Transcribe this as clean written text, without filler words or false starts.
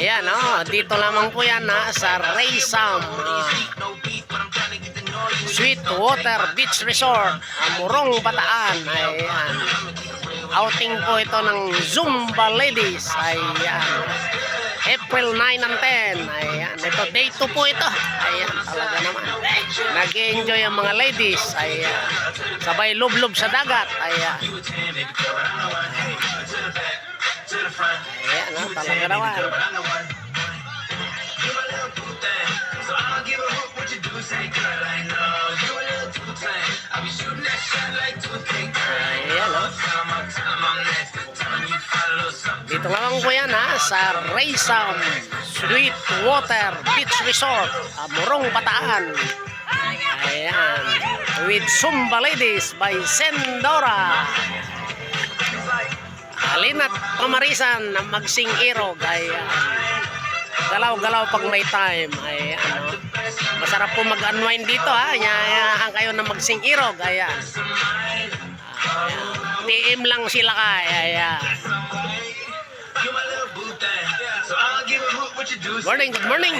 Ayan, dito lamang po yan sa Raysam Sweetwater Beach Resort, Morong, Bataan. Ayan. Outing po ito ng Zumba Ladies. Ayan. April 9 and 10. Ayan. Ito, day 2 po ito. Ayan, talaga naman. Nag-enjoy ang mga ladies. Ayan. Sabay lublob sa dagat. Ayan. Ayan, talaga naman. Ayan, dito lang po yan sa Raysam Sweetwater Beach Resort, Morong, Bataan. Ayan, with Zumba Ladies by Sendora. Halina't pamarisan na magsing-irog. Ayan. Galaw-galaw pag may time. Ayan, masarap po mag-unwind dito Ayahan kayo na magsing-irog. Ayan. TM lang sila Ayan. Morning, good morning.